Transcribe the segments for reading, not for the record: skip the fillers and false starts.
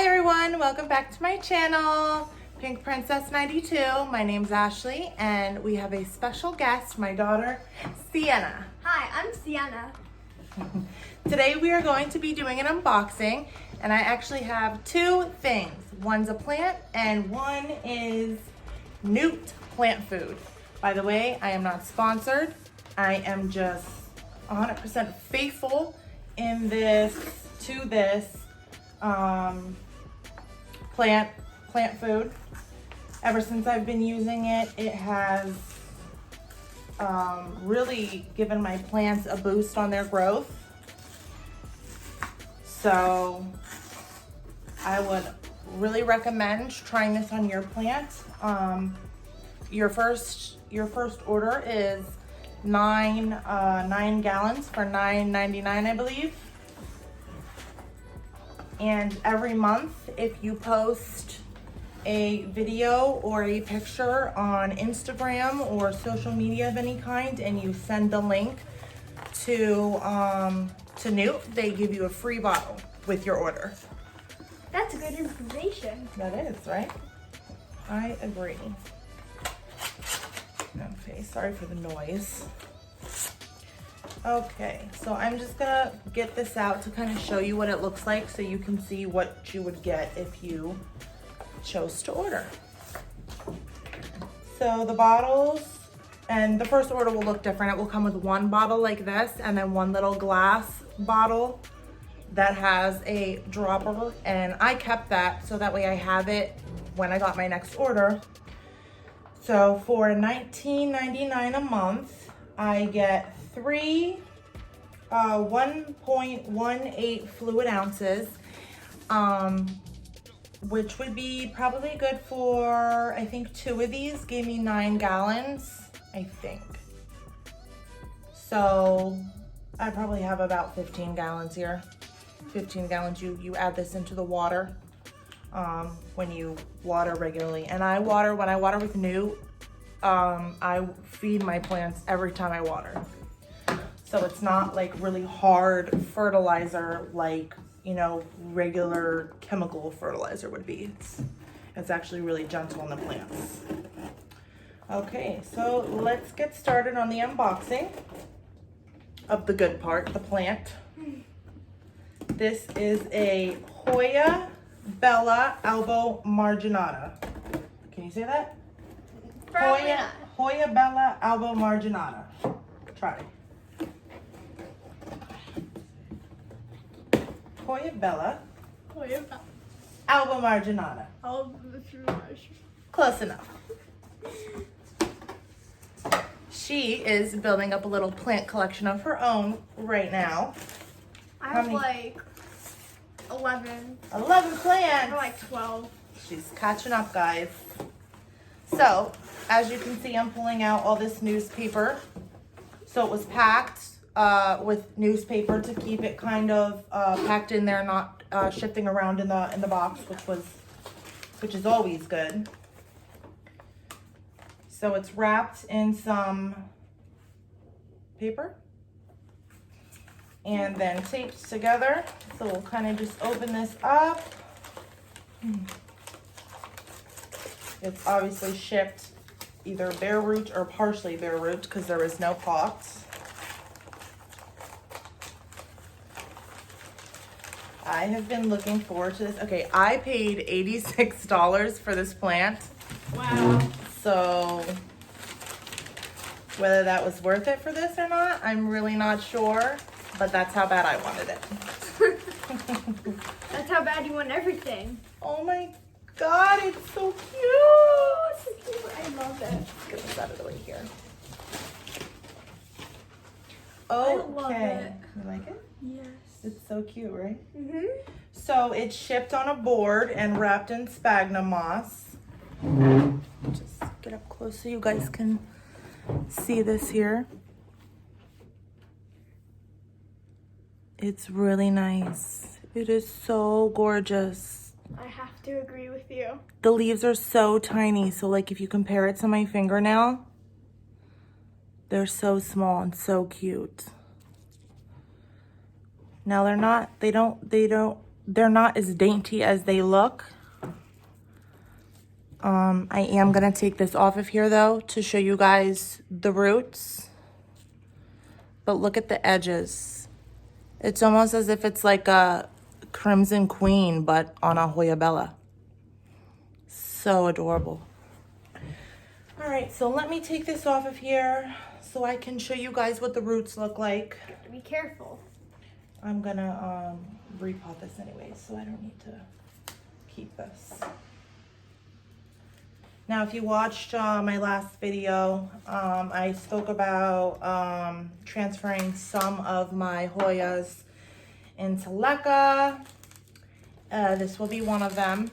Hi everyone, welcome back to my channel, Pink Princess 92. My name's Ashley and we have a special guest, my daughter, Sienna. Hi, I'm Sienna. Today we are going to be doing an unboxing and I actually have two things. One's a plant and one is NOOT plant food. By the way, I am not sponsored. I am just 100% faithful in this plant food. Ever since I've been using it, it has really given my plants a boost on their growth. So I would really recommend trying this on your plant. Your first order is nine gallons for $9.99, I believe. And every month, if you post a video or a picture on Instagram or social media of any kind, and you send the link to NOOT, they give you a free bottle with your order. That's good information. That is, right? I agree. Okay, sorry for the noise. Okay, so I'm just gonna get this out to kind of show you what it looks like so you can see what you would get if you chose to order. So the bottles, and the first order will look different. It will come with one bottle like this and then one little glass bottle that has a dropper, and I kept that so that way I have it when I got my next order. So for $19.99 a month, I get three 1.18 fluid ounces, which would be probably good for, I think 2 of these gave me 9 gallons, I think. So I probably have about 15 gallons here. 15 gallons, you add this into the water when you water regularly. And when I water with NOOT, I feed my plants every time I water. So it's not like really hard fertilizer like, you know, regular chemical fertilizer would be. It's actually really gentle on the plants. Okay, so let's get started on the unboxing of the good part, the plant. This is a Hoya Bella Albomarginata. Can you say that? Hoya Bella Albomarginata. Try. Hoya Bella Albomarginata. Close enough. She is building up a little plant collection of her own right now. I have like 11. 11 plants. Or like 12. She's catching up, guys. So, as you can see, I'm pulling out all this newspaper. So it was packed with newspaper to keep it kind of packed in there, not shifting around in the box, which is always good. So it's wrapped in some paper and then taped together. So we'll kind of just open this up. It's obviously shipped either bare root or partially bare root because there is no pot. I have been looking forward to this. Okay, I paid $86 for this plant. Wow. So whether that was worth it for this or not, I'm really not sure, but that's how bad I wanted it. That's how bad you want everything. Oh my God, it's so cute. Oh, it's so cute. I love it. Let's get this out of the way here. I love Okay, it. you like it? Yes. It's so cute, right? Mm-hmm. So it's shipped on a board and wrapped in sphagnum moss. Just get up close so you guys can see this here. It's really nice. It is so gorgeous. I have to agree with you. The leaves are so tiny. So like if you compare it to my fingernail, they're so small and so cute. Now they don't they're not as dainty as they look. I am gonna take this off of here though to show you guys the roots. But look at the edges. It's almost as if it's like a Crimson Queen, but on a Hoya Bella. So adorable. All right, so let me take this off of here so I can show you guys what the roots look like. Be careful. I'm gonna repot this anyway, so I don't need to keep this. Now, if you watched my last video, I spoke about transferring some of my Hoyas into leca. This will be one of them.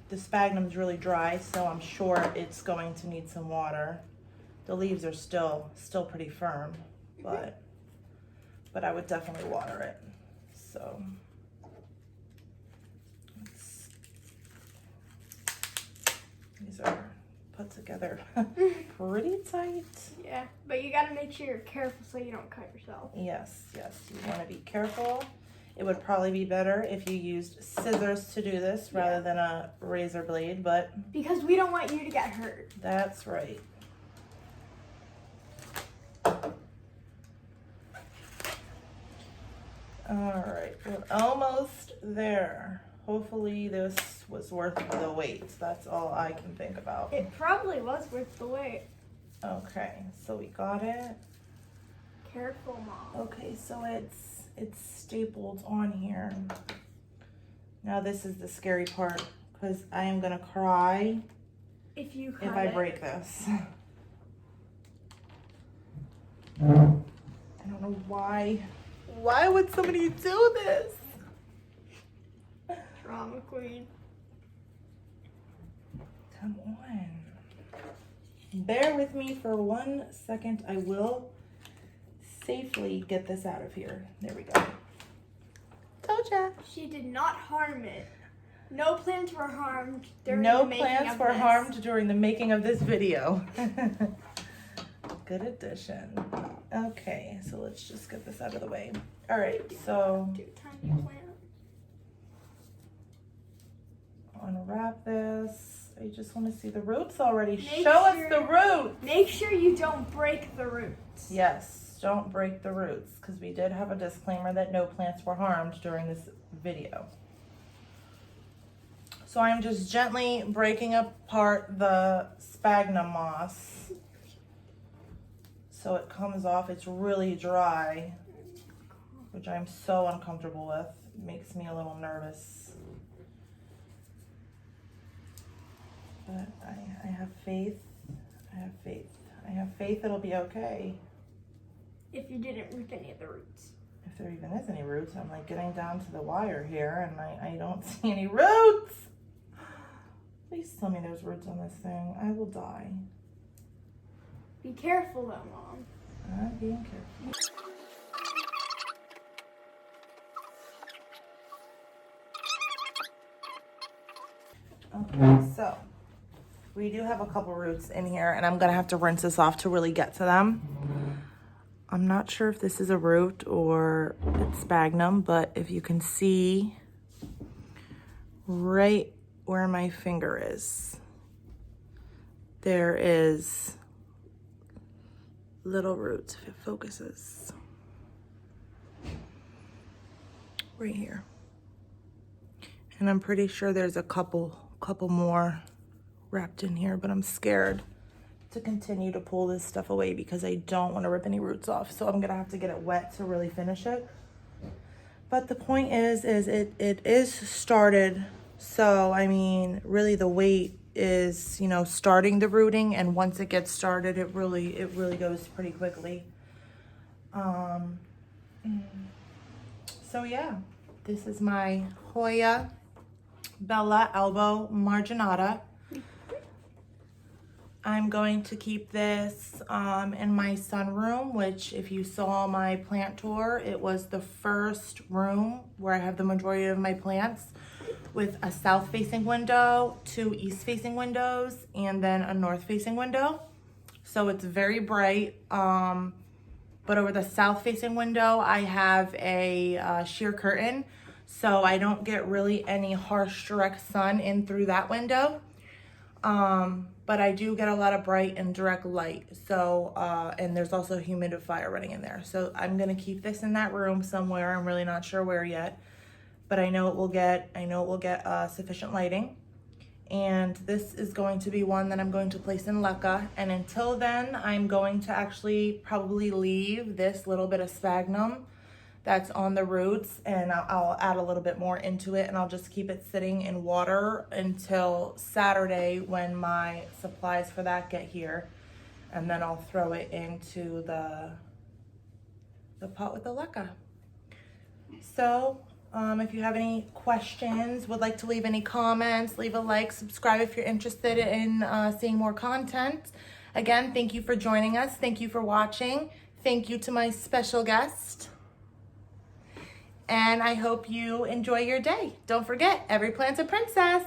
The sphagnum's really dry, so I'm sure it's going to need some water. The leaves are still pretty firm, but I would definitely water it. So these are put together pretty tight. Yeah, but you gotta make sure you're careful so you don't cut yourself. Yes, you want to be careful. It would probably be better if you used scissors to do this rather than a razor blade, but because we don't want you to get hurt. That's right. All right, we're almost there. Hopefully this was worth the wait. That's all I can think about. It probably was worth the wait. Okay, so we got it. Careful, Mom. Okay, so it's stapled on here. Now this is the scary part because I am gonna cry if I break this. I don't know why. Why would somebody do this? Drama queen. Come on. Bear with me for 1 second. I will safely get this out of here. There we go. Told ya. She did not harm it. No plants were harmed during No the making plants of were this. harmed during the making of this video. Good addition. Okay, so let's just get this out of the way. All right, so Do a tiny plant. unwrap this. I just want to see the roots already. Make Show us sure- the roots. Make sure you don't break the roots. Yes, don't break the roots because we did have a disclaimer that no plants were harmed during this video. So I'm just gently breaking apart the sphagnum moss so it comes off. It's really dry, which I'm so uncomfortable with. It makes me a little nervous. But I have faith. I have faith. I have faith it'll be okay. If you didn't rip any of the roots. If there even is any roots, I'm like getting down to the wire here and I don't see any roots. Please tell me there's roots on this thing. I will die. Be careful though, Mom. I'm being careful. Okay, so we do have a couple roots in here and I'm gonna have to rinse this off to really get to them. I'm not sure if this is a root or it's sphagnum, but if you can see right where my finger is, there is little roots, if it focuses. Right here. And I'm pretty sure there's a couple more wrapped in here, but I'm scared to continue to pull this stuff away because I don't want to rip any roots off. So I'm gonna have to get it wet to really finish it. But the point is it is started. So I mean, really the wait is, you know, starting the rooting, and once it gets started, it really goes pretty quickly. So yeah, this is my Hoya Bella Albomarginata. I'm going to keep this in my sunroom, which if you saw my plant tour, it was the first room where I have the majority of my plants, with a south facing window, 2 east facing windows, and then a north facing window. So it's very bright. But over the south facing window, I have a sheer curtain. so I don't get really any harsh direct sun in through that window. But I do get a lot of bright and direct light. So, and there's also a humidifier running in there. So I'm gonna keep this in that room somewhere. I'm really not sure where yet, but I know it will get sufficient lighting. And this is going to be one that I'm going to place in leca. And until then, I'm going to actually probably leave this little bit of sphagnum that's on the roots, and I'll add a little bit more into it, and I'll just keep it sitting in water until Saturday when my supplies for that get here, and then I'll throw it into the pot with the leca. So if you have any questions, would like to leave any comments, leave a like, subscribe if you're interested in seeing more content. Again, thank you for joining us. Thank you for watching. Thank you to my special guest. And I hope you enjoy your day. Don't forget, every plant's a princess.